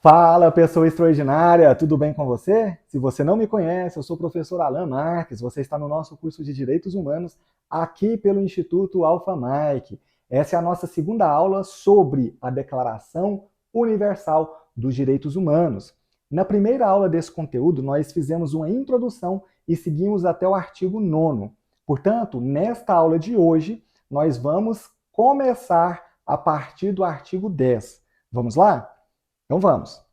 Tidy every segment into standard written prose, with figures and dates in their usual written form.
Fala, pessoa extraordinária, tudo bem com você? Se você não me conhece, eu sou o professor Alan Marques, você está no nosso curso de Direitos Humanos aqui pelo Instituto Alpha Mike. Essa é a nossa segunda aula sobre a Declaração Universal dos Direitos Humanos. Na primeira aula desse conteúdo, nós fizemos uma introdução e seguimos até o artigo 9º. Portanto, nesta aula de hoje, nós vamos começar a partir do artigo 10. Vamos lá? Então vamos.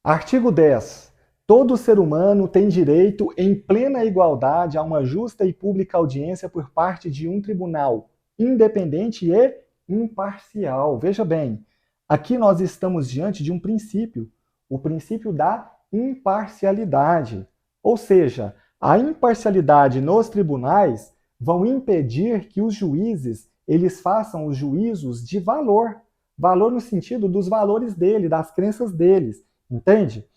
Artigo 10. Todo ser humano tem direito, em plena igualdade, a uma justa e pública audiência por parte de um tribunal independente e imparcial. Veja bem, aqui nós estamos diante de um princípio, o princípio da imparcialidade. Ou seja, a imparcialidade nos tribunais vão impedir que os juízes eles façam os juízos de valor. Valor no sentido dos valores dele, das crenças deles. Entende?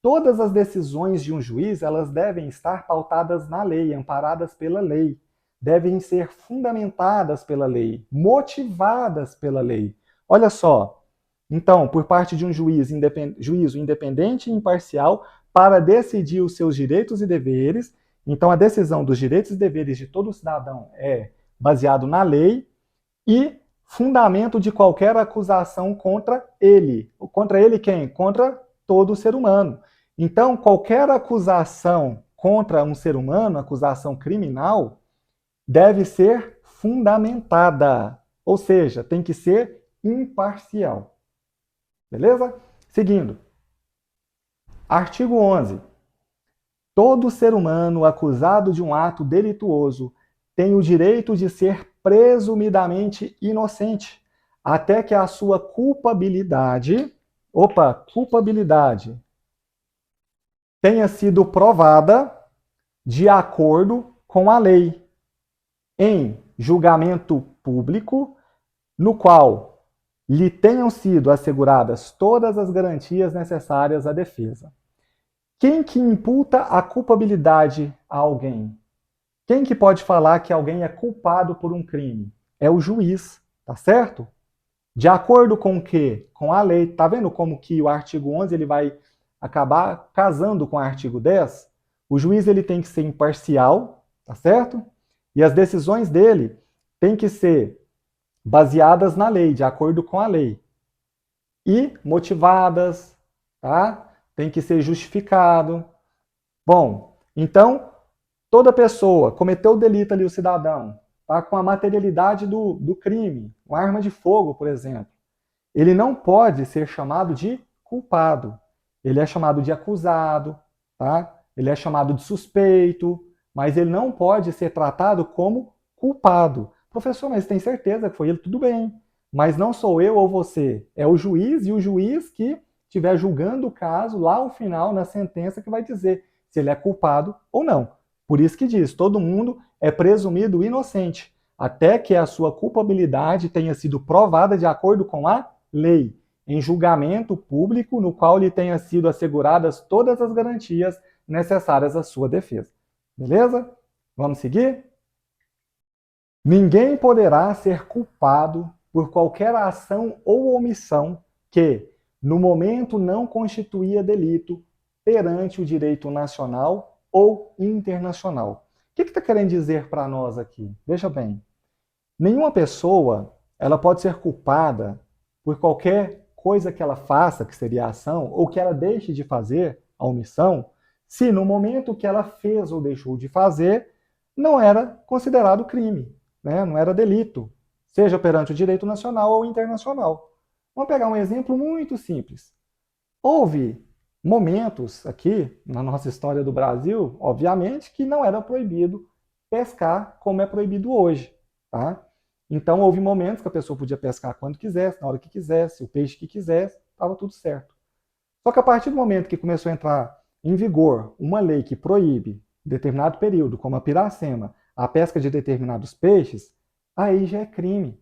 Todas as decisões de um juiz, elas devem estar pautadas na lei, amparadas pela lei. Devem ser fundamentadas pela lei, motivadas pela lei. Olha só, então, por parte de um juízo independente e imparcial para decidir os seus direitos e deveres, então a decisão dos direitos e deveres de todo cidadão é baseado na lei e fundamento de qualquer acusação contra ele. Contra ele quem? Contra todo ser humano. Então, qualquer acusação contra um ser humano, acusação criminal, deve ser fundamentada. Ou seja, tem que ser imparcial. Beleza? Seguindo. Artigo 11. Todo ser humano acusado de um ato delituoso tem o direito de ser presumidamente inocente, até que a sua culpabilidade tenha sido provada de acordo com a lei, em julgamento público, no qual lhe tenham sido asseguradas todas as garantias necessárias à defesa. Quem que imputa a culpabilidade a alguém? Quem que pode falar que alguém é culpado por um crime? É o juiz, tá certo? De acordo com o quê? Com a lei. Tá vendo como que o artigo 11 ele vai acabar casando com o artigo 10? O juiz ele tem que ser imparcial, tá certo? E as decisões dele têm que ser baseadas na lei, de acordo com a lei. E motivadas, tá? Tem que ser justificado. Bom, então, toda pessoa cometeu o delito ali, o cidadão, tá? Com a materialidade do crime, uma arma de fogo, por exemplo, ele não pode ser chamado de culpado. Ele é chamado de acusado, tá? Ele é chamado de suspeito, mas ele não pode ser tratado como culpado. Professor, mas tem certeza que foi ele? Tudo bem. Mas não sou eu ou você. É o juiz, e o juiz que estiver julgando o caso lá ao final, na sentença, que vai dizer se ele é culpado ou não. Por isso que diz, todo mundo é presumido inocente, até que a sua culpabilidade tenha sido provada de acordo com a lei, em julgamento público no qual lhe tenha sido asseguradas todas as garantias necessárias à sua defesa. Beleza? Vamos seguir? Ninguém poderá ser culpado por qualquer ação ou omissão que, no momento, não constituía delito perante o direito nacional ou internacional. O que está querendo dizer para nós aqui? Veja bem, nenhuma pessoa ela pode ser culpada por qualquer coisa que ela faça, que seria a ação, ou que ela deixe de fazer, a omissão, se no momento que ela fez ou deixou de fazer, não era considerado crime, né? Não era delito, seja perante o direito nacional ou internacional. Vamos pegar um exemplo muito simples. Houve momentos aqui na nossa história do Brasil, obviamente, que não era proibido pescar como é proibido hoje, tá? Então, houve momentos que a pessoa podia pescar quando quisesse, na hora que quisesse, o peixe que quisesse, estava tudo certo. Só que a partir do momento que começou a entrar em vigor uma lei que proíbe, em determinado período, como a piracema, a pesca de determinados peixes, aí já é crime.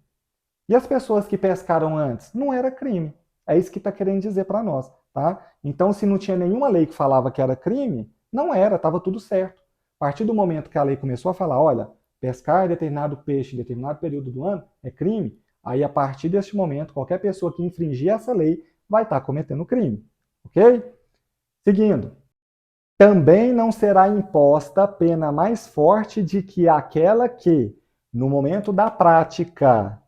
E as pessoas que pescaram antes? Não era crime. É isso que está querendo dizer para nós, tá? Então, se não tinha nenhuma lei que falava que era crime, não era, estava tudo certo. A partir do momento que a lei começou a falar, olha, pescar determinado peixe em determinado período do ano é crime, Aí, a partir deste momento, qualquer pessoa que infringir essa lei vai estar cometendo crime. Ok? Seguindo. Também não será imposta pena mais forte de que aquela que, no momento da prática,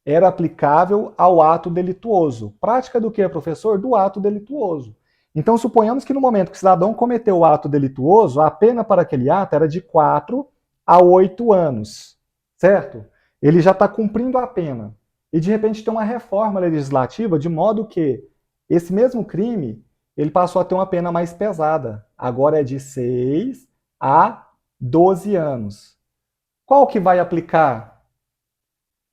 era aplicável ao ato delituoso. Prática do que, professor? Do ato delituoso. Então, suponhamos que no momento que o cidadão cometeu o ato delituoso, a pena para aquele ato era de 4 a 8 anos, certo? Ele já está cumprindo a pena. E, de repente, tem uma reforma legislativa de modo que esse mesmo crime ele passou a ter uma pena mais pesada. Agora é de 6 a 12 anos. Qual que vai aplicar?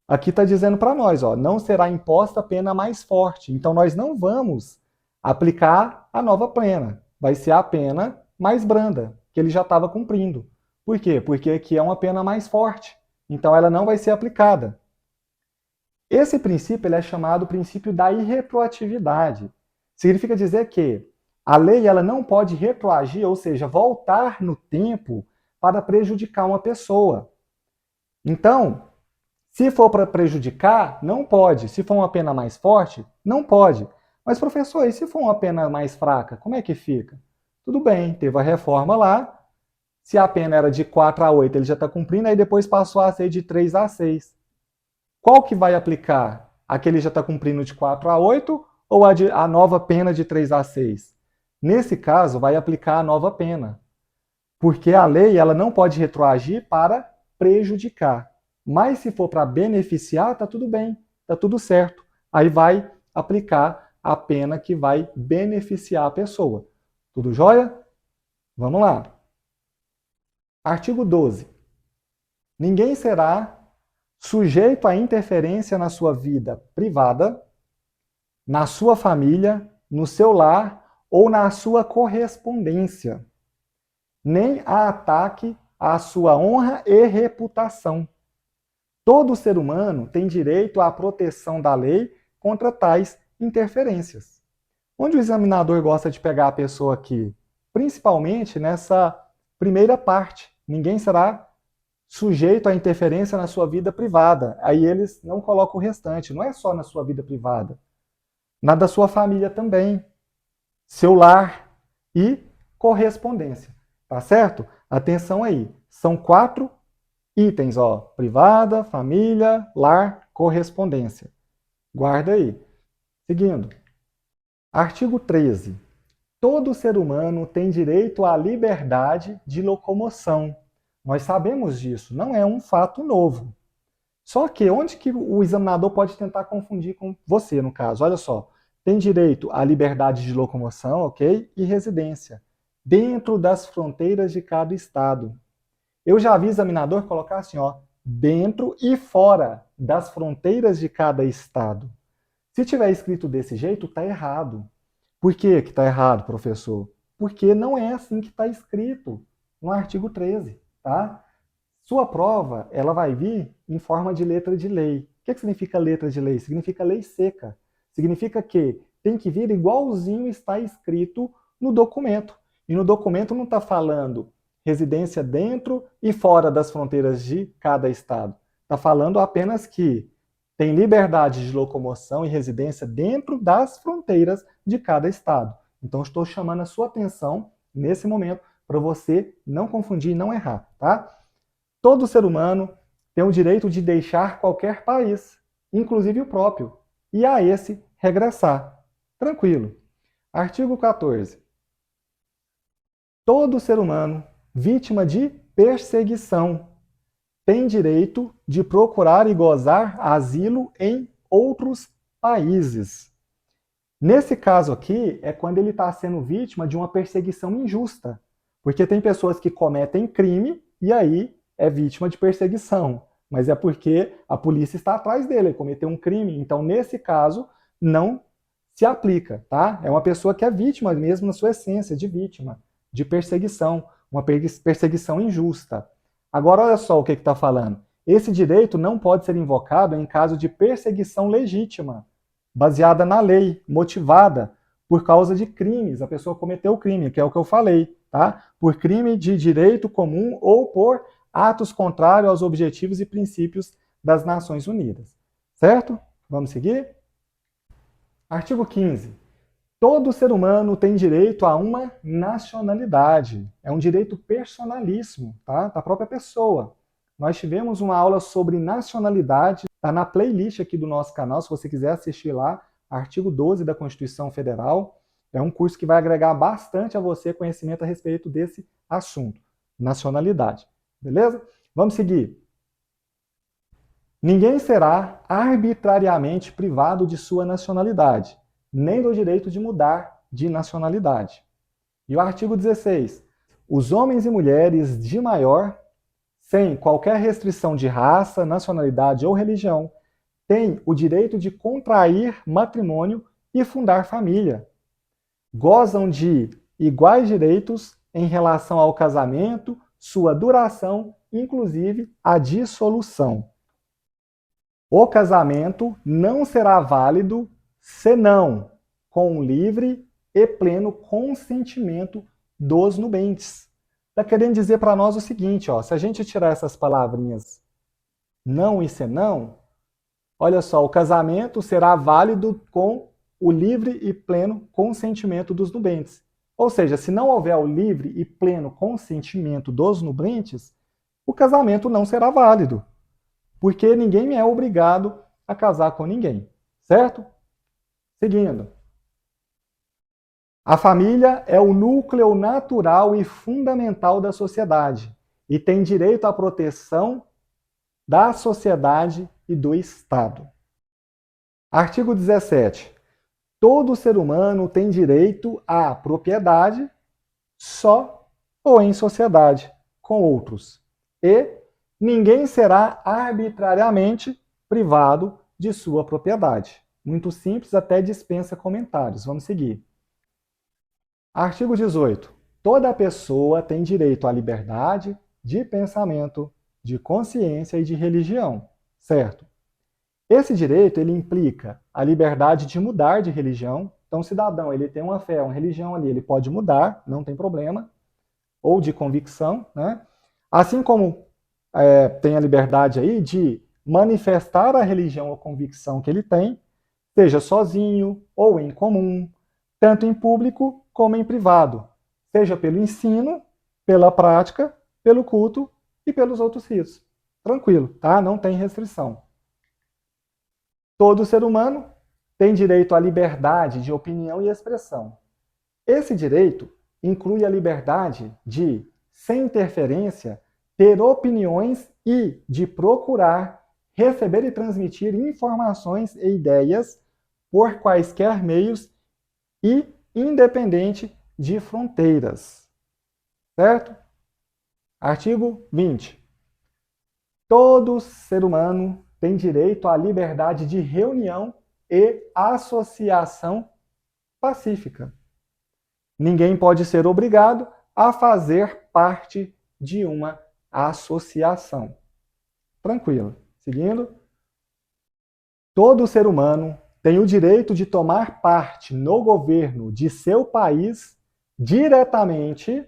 Aqui está dizendo para nós, ó, não será imposta a pena mais forte. Então, nós não vamos aplicar a nova pena. Vai ser a pena mais branda, que ele já estava cumprindo. Por quê? Porque aqui é uma pena mais forte. Então, ela não vai ser aplicada. Esse princípio ele é chamado princípio da irretroatividade. Significa dizer que a lei ela não pode retroagir, ou seja, voltar no tempo para prejudicar uma pessoa. Então, se for para prejudicar, não pode. Se for uma pena mais forte, não pode. Mas, professor, e se for uma pena mais fraca, como é que fica? Tudo bem, teve a reforma lá. Se a pena era de 4 a 8, ele já está cumprindo, aí depois passou a ser de 3 a 6. Qual que vai aplicar? Aquele já está cumprindo de 4 a 8 ou a nova pena de 3 a 6? Nesse caso, vai aplicar a nova pena. Porque a lei ela não pode retroagir para prejudicar. Mas se for para beneficiar, está tudo bem, está tudo certo. Aí vai aplicar a pena que vai beneficiar a pessoa. Tudo jóia? Vamos lá. Artigo 12. Ninguém será sujeito à interferência na sua vida privada, na sua família, no seu lar ou na sua correspondência, nem a ataque à sua honra e reputação. Todo ser humano tem direito à proteção da lei contra tais interferências. Onde o examinador gosta de pegar a pessoa aqui? Principalmente nessa primeira parte. Ninguém será sujeito à interferência na sua vida privada. Aí eles não colocam o restante. Não é só na sua vida privada. Na da sua família também. Seu lar e correspondência. Tá certo? Atenção aí. São 4 itens, ó. Privada, família, lar, correspondência. Guarda aí. Seguindo. Artigo 13. Todo ser humano tem direito à liberdade de locomoção. Nós sabemos disso, não é um fato novo. Só que onde que o examinador pode tentar confundir com você, no caso? Olha só, tem direito à liberdade de locomoção, ok? E residência, dentro das fronteiras de cada estado. Eu já vi examinador colocar assim, ó, dentro e fora das fronteiras de cada estado. Se tiver escrito desse jeito, está errado. Por que está errado, professor? Porque não é assim que está escrito no artigo 13, tá? Sua prova, ela vai vir em forma de letra de lei. O que significa letra de lei? Significa lei seca. Significa que tem que vir igualzinho está escrito no documento. E no documento não está falando residência dentro e fora das fronteiras de cada estado. Está falando apenas que tem liberdade de locomoção e residência dentro das fronteiras de cada estado. Então, estou chamando a sua atenção nesse momento para você não confundir e não errar, tá? Todo ser humano tem o direito de deixar qualquer país, inclusive o próprio, e a esse regressar. Tranquilo. Artigo 14. Todo ser humano vítima de perseguição tem direito de procurar e gozar asilo em outros países. Nesse caso aqui, é quando ele está sendo vítima de uma perseguição injusta. Porque tem pessoas que cometem crime e aí é vítima de perseguição. Mas é porque a polícia está atrás dele, ele cometeu um crime. Então, nesse caso, não se aplica, tá? É uma pessoa que é vítima mesmo na sua essência, de vítima, de perseguição, uma perseguição injusta. Agora, olha só o que está falando. Esse direito não pode ser invocado em caso de perseguição legítima, baseada na lei, motivada por causa de crimes. A pessoa cometeu o crime, que é o que eu falei, tá? Por crime de direito comum ou por atos contrários aos objetivos e princípios das Nações Unidas. Certo? Vamos seguir? Artigo 15. Todo ser humano tem direito a uma nacionalidade. É um direito personalíssimo, tá? Da própria pessoa. Nós tivemos uma aula sobre nacionalidade, está na playlist aqui do nosso canal, se você quiser assistir lá, artigo 12 da Constituição Federal. É um curso que vai agregar bastante a você conhecimento a respeito desse assunto, nacionalidade. Beleza? Vamos seguir. Ninguém será arbitrariamente privado de sua nacionalidade, nem do direito de mudar de nacionalidade. E o artigo 16. Os homens e mulheres de maior, sem qualquer restrição de raça, nacionalidade ou religião, têm o direito de contrair matrimônio e fundar família. Gozam de iguais direitos em relação ao casamento, sua duração, inclusive a dissolução. O casamento não será válido senão com livre e pleno consentimento dos nubentes. Está querendo dizer para nós o seguinte, ó, se a gente tirar essas palavrinhas não e senão, olha só, o casamento será válido com o livre e pleno consentimento dos nubentes. Ou seja, se não houver o livre e pleno consentimento dos nubentes, o casamento não será válido. Porque ninguém é obrigado a casar com ninguém, certo? Seguindo. A família é o núcleo natural e fundamental da sociedade e tem direito à proteção da sociedade e do Estado. Artigo 17. Todo ser humano tem direito à propriedade só ou em sociedade com outros. E ninguém será arbitrariamente privado de sua propriedade. Muito simples, até dispensa comentários. Vamos seguir. Artigo 18. Toda pessoa tem direito à liberdade de pensamento, de consciência e de religião, certo? Esse direito ele implica a liberdade de mudar de religião. Então, o cidadão ele tem uma fé, uma religião ali, ele pode mudar, não tem problema, ou de convicção, né? Assim como tem a liberdade aí de manifestar a religião ou convicção que ele tem, seja sozinho ou em comum, tanto em público como em privado, seja pelo ensino, pela prática, pelo culto e pelos outros ritos. Tranquilo, tá? Não tem restrição. Todo ser humano tem direito à liberdade de opinião e expressão. Esse direito inclui a liberdade de, sem interferência, ter opiniões e de procurar, receber e transmitir informações e ideias por quaisquer meios e independente de fronteiras. Certo? Artigo 20. Todo ser humano tem direito à liberdade de reunião e associação pacífica. Ninguém pode ser obrigado a fazer parte de uma associação. Tranquilo. Seguindo. Todo ser humano tem o direito de tomar parte no governo de seu país diretamente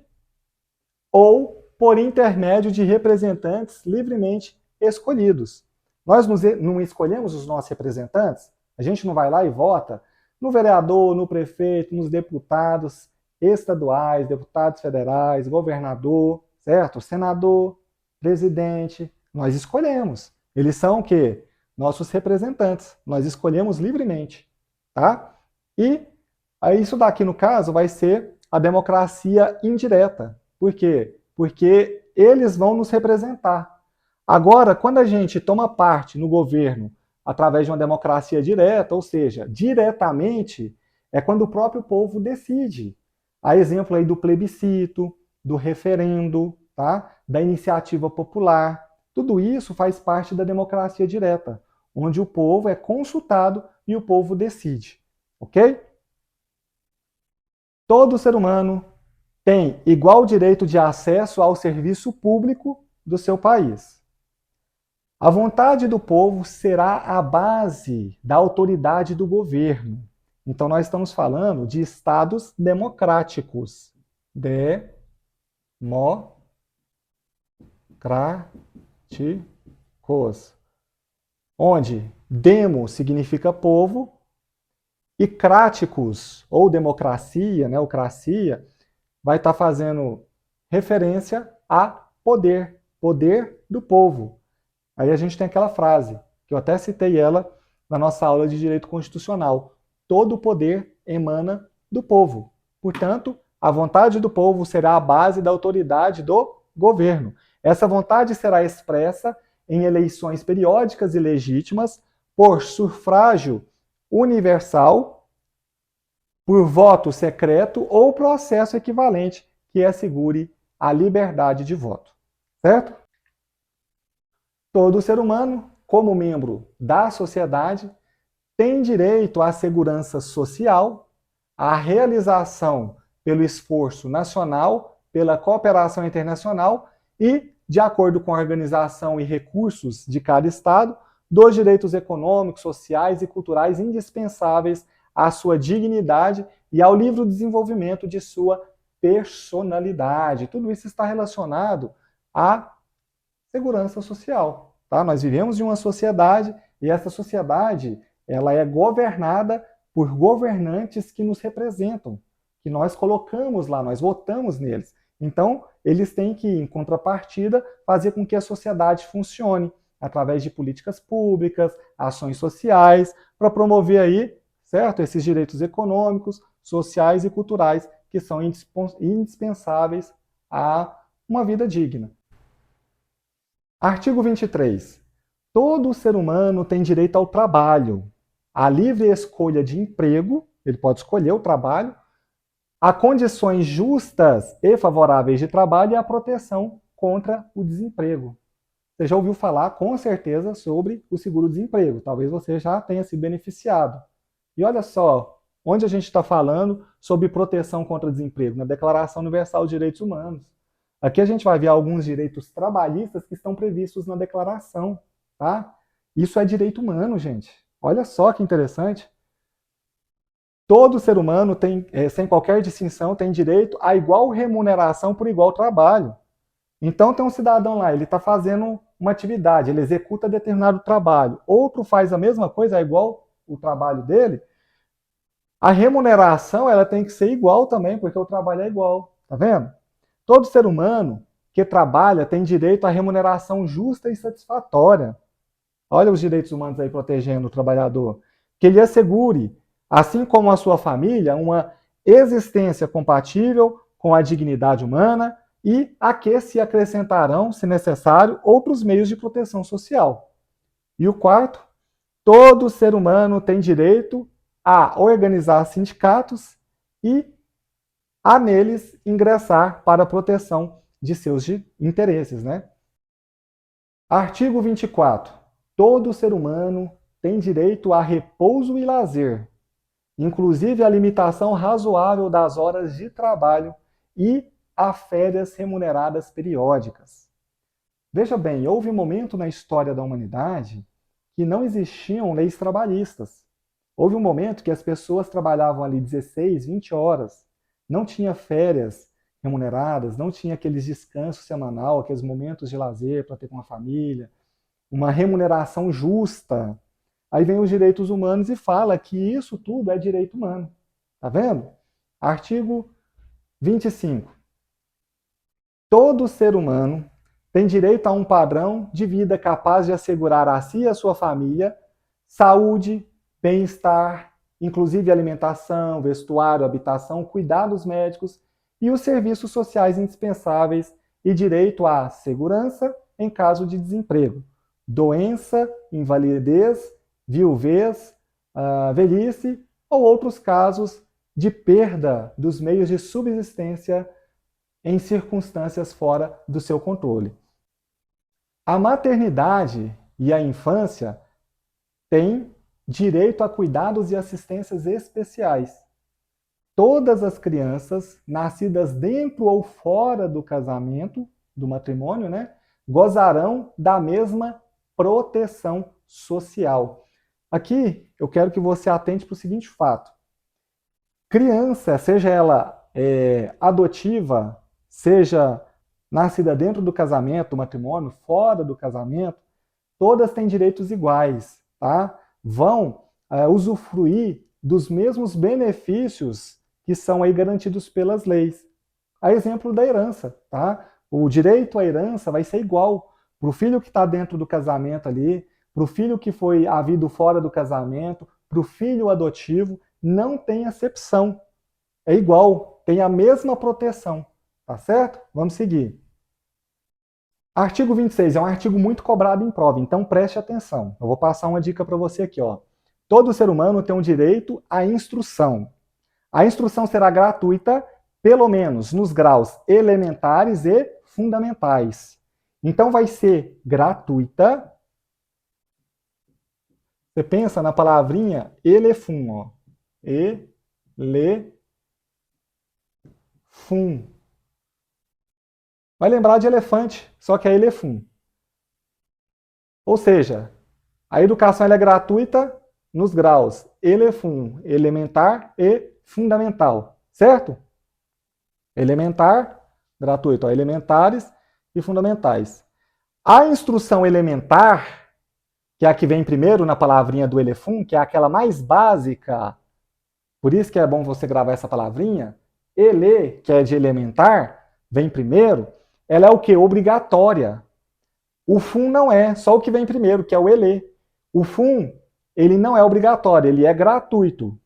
ou por intermédio de representantes livremente escolhidos. Nós não escolhemos os nossos representantes, a gente não vai lá e vota no vereador, no prefeito, nos deputados estaduais, deputados federais, governador, certo? Senador, presidente, nós escolhemos. Eles são o quê? Nossos representantes. Nós escolhemos livremente, tá? E isso daqui, no caso, vai ser a democracia indireta. Por quê? Porque eles vão nos representar. Agora, quando a gente toma parte no governo através de uma democracia direta, ou seja, diretamente, é quando o próprio povo decide. Há exemplo aí do plebiscito, do referendo, tá? Da iniciativa popular. Tudo isso faz parte da democracia direta, onde o povo é consultado e o povo decide. Ok? Todo ser humano tem igual direito de acesso ao serviço público do seu país. A vontade do povo será a base da autoridade do governo. Então, nós estamos falando de estados democráticos. Democráticos. onde demo significa povo e cráticos, ou democracia, né, ou cracia, vai estar fazendo referência a poder, poder do povo. Aí a gente tem aquela frase, que eu até citei ela na nossa aula de direito constitucional. Todo poder emana do povo. Portanto, a vontade do povo será a base da autoridade do governo. Essa vontade será expressa em eleições periódicas e legítimas por sufrágio universal, por voto secreto ou processo equivalente que assegure a liberdade de voto. Certo? Todo ser humano, como membro da sociedade, tem direito à segurança social, à realização pelo esforço nacional, pela cooperação internacional e, de acordo com a organização e recursos de cada Estado, dos direitos econômicos, sociais e culturais indispensáveis à sua dignidade e ao livre desenvolvimento de sua personalidade. Tudo isso está relacionado à segurança social. Tá? Nós vivemos em uma sociedade e essa sociedade ela é governada por governantes que nos representam, que nós colocamos lá, nós votamos neles. Então, eles têm que, em contrapartida, fazer com que a sociedade funcione através de políticas públicas, ações sociais, para promover aí, certo, esses direitos econômicos, sociais e culturais que são indispensáveis a uma vida digna. Artigo 23. Todo ser humano tem direito ao trabalho, à livre escolha de emprego, ele pode escolher o trabalho, a condições justas e favoráveis de trabalho e a proteção contra o desemprego. Você já ouviu falar, com certeza, sobre o seguro-desemprego. Talvez você já tenha se beneficiado. E olha só, onde a gente está falando sobre proteção contra desemprego? Na Declaração Universal de Direitos Humanos. Aqui a gente vai ver alguns direitos trabalhistas que estão previstos na declaração, tá? Isso é direito humano, gente. Olha só que interessante. Todo ser humano tem, sem qualquer distinção, tem direito a igual remuneração por igual trabalho. Então tem um cidadão lá, ele está fazendo uma atividade, ele executa determinado trabalho. Outro faz a mesma coisa, é igual o trabalho dele. A remuneração ela tem que ser igual também, porque o trabalho é igual. Tá vendo? Todo ser humano que trabalha tem direito à remuneração justa e satisfatória. Olha os direitos humanos aí protegendo o trabalhador. Que ele assegure, assim como a sua família, uma existência compatível com a dignidade humana e a que se acrescentarão, se necessário, outros meios de proteção social. E o quarto, todo ser humano tem direito a organizar sindicatos e a neles ingressar para a proteção de seus interesses, né? Artigo 24. Todo ser humano tem direito a repouso e lazer, inclusive a limitação razoável das horas de trabalho e a férias remuneradas periódicas. Veja bem, houve um momento na história da humanidade que não existiam leis trabalhistas. Houve um momento que as pessoas trabalhavam ali 16, 20 horas, não tinha férias remuneradas, não tinha aqueles descansos semanal, aqueles momentos de lazer para ter com a família, uma remuneração justa. Aí vem os direitos humanos e fala que isso tudo é direito humano. Tá vendo? Artigo 25. Todo ser humano tem direito a um padrão de vida capaz de assegurar a si e a sua família saúde, bem-estar, inclusive alimentação, vestuário, habitação, cuidados médicos e os serviços sociais indispensáveis e direito à segurança em caso de desemprego, doença, invalidez, viuvez, velhice ou outros casos de perda dos meios de subsistência em circunstâncias fora do seu controle. A maternidade e a infância têm direito a cuidados e assistências especiais. Todas as crianças nascidas dentro ou fora do casamento, do matrimônio, né, gozarão da mesma proteção social. Aqui eu quero que você atente para o seguinte fato. Criança, seja ela adotiva, seja nascida dentro do casamento, do matrimônio, fora do casamento, todas têm direitos iguais. tá? Vão usufruir dos mesmos benefícios que são aí garantidos pelas leis. A exemplo da herança, tá? O direito à herança vai ser igual para o filho que está dentro do casamento ali, para o filho que foi havido fora do casamento, para o filho adotivo, não tem acepção. É igual, tem a mesma proteção, tá certo? Vamos seguir. Artigo 26 é um artigo muito cobrado em prova, então preste atenção. Eu vou passar uma dica para você aqui, ó. Todo ser humano tem um direito à instrução. A instrução será gratuita, pelo menos nos graus elementares e fundamentais. Então vai ser gratuita. Você pensa na palavrinha elefum, ó. Elefum. Vai lembrar de elefante, só que é elefum. Ou seja, a educação é gratuita nos graus elefum, elementar e fundamental, certo? Elementar, gratuito, ó, elementares e fundamentais. A instrução elementar, que é a que vem primeiro na palavrinha do elefum, que é aquela mais básica, por isso que é bom você gravar essa palavrinha, ele, que é de elementar, vem primeiro, ela é o que? Obrigatória. O FUM não é, só o que vem primeiro, que é o ELE. O FUM, ele não é obrigatório, ele é gratuito.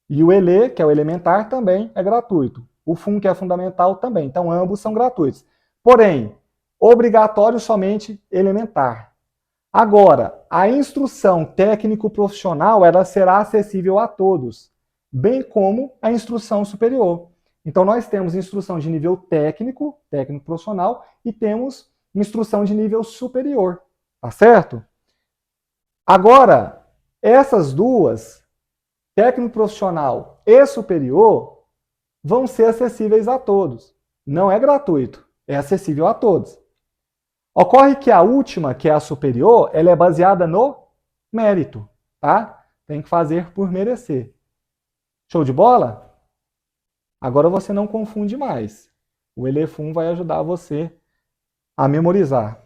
E o ELE, que é o elementar, também é gratuito. O FUM, que é fundamental, também. Então, ambos são gratuitos. Porém, obrigatório somente elementar. Agora, a instrução técnico-profissional, ela será acessível a todos, bem como a instrução superior. Então, nós temos instrução de nível técnico, técnico-profissional, e temos instrução de nível superior, tá certo? Agora, essas duas, técnico-profissional e superior, vão ser acessíveis a todos. Não é gratuito, é acessível a todos. Ocorre que a última, que é a superior, ela é baseada no mérito, tá? Tem que fazer por merecer. Show de bola? Agora você não confunde mais. O elefum vai ajudar você a memorizar.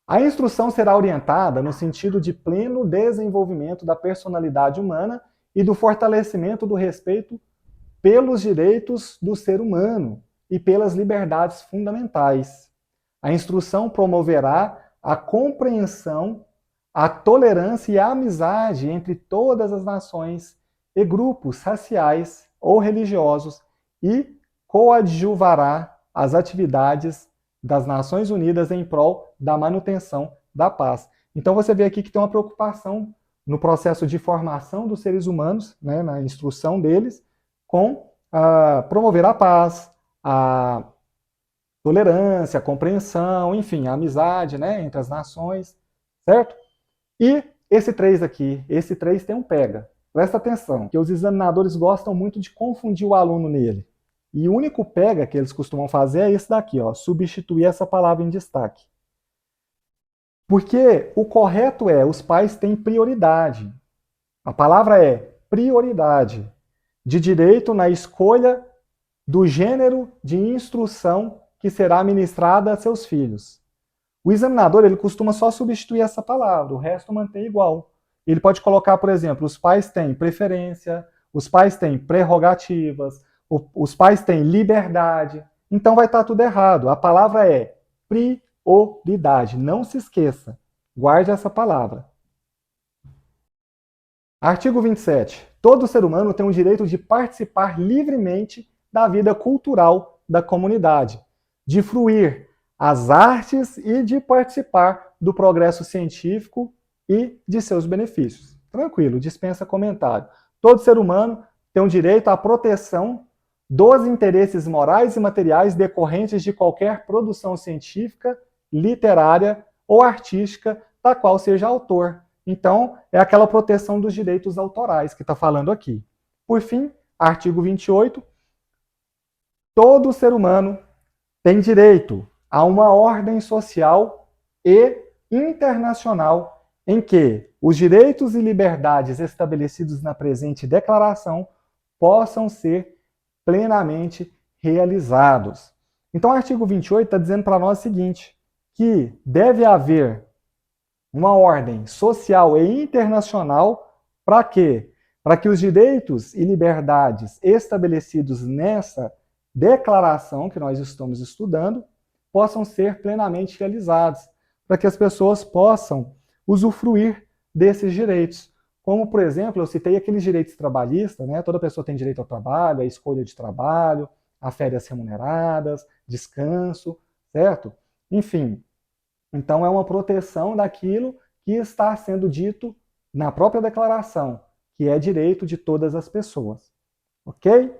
A instrução será orientada no sentido de pleno desenvolvimento da personalidade humana e do fortalecimento do respeito pelos direitos do ser humano e pelas liberdades fundamentais. A instrução promoverá a compreensão, a tolerância e a amizade entre todas as nações e grupos raciais ou religiosos e coadjuvará as atividades das Nações Unidas em prol da manutenção da paz. Então você vê aqui que tem uma preocupação no processo de formação dos seres humanos, né, na instrução deles, com promover a paz, a tolerância, a compreensão, enfim, a amizade, né, entre as nações, certo? E esse 3 aqui, esse 3 tem um pega. Presta atenção, que os examinadores gostam muito de confundir o aluno nele. E o único pega que eles costumam fazer é esse daqui, ó, substituir essa palavra em destaque. Porque o correto é, os pais têm prioridade. A palavra é prioridade de direito na escolha do gênero de instrução que será ministrada a seus filhos. O examinador, ele costuma só substituir essa palavra, o resto mantém igual. Ele pode colocar, por exemplo, os pais têm preferência, os pais têm prerrogativas, os pais têm liberdade. Então vai estar tudo errado. A palavra é prioridade. Não se esqueça. Guarde essa palavra. Artigo 27. Todo ser humano tem o direito de participar livremente da vida cultural da comunidade, de fruir as artes e de participar do progresso científico e de seus benefícios. Tranquilo, dispensa comentário. Todo ser humano tem o direito à proteção dos interesses morais e materiais decorrentes de qualquer produção científica, literária ou artística da qual seja autor. Então, é aquela proteção dos direitos autorais que está falando aqui. Por fim, artigo 28. Todo ser humano tem direito a uma ordem social e internacional em que os direitos e liberdades estabelecidos na presente declaração possam ser plenamente realizados. Então, o artigo 28 está dizendo para nós o seguinte, que deve haver uma ordem social e internacional. Para quê? Para que os direitos e liberdades estabelecidos nessa declaração que nós estamos estudando possam ser plenamente realizados, para que as pessoas possam usufruir desses direitos. Como, por exemplo, eu citei aqueles direitos trabalhistas, né? Toda pessoa tem direito ao trabalho, à escolha de trabalho, a férias remuneradas, descanso, certo? Enfim, então é uma proteção daquilo que está sendo dito na própria declaração, que é direito de todas as pessoas. Ok?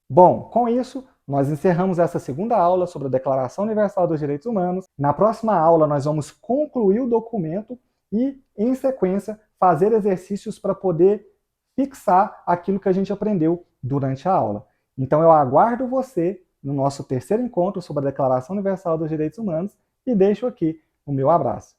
Bom, com isso, nós encerramos essa segunda aula sobre a Declaração Universal dos Direitos Humanos. Na próxima aula, nós vamos concluir o documento e, em sequência, fazer exercícios para poder fixar aquilo que a gente aprendeu durante a aula. Então, eu aguardo você no nosso terceiro encontro sobre a Declaração Universal dos Direitos Humanos e deixo aqui o meu abraço.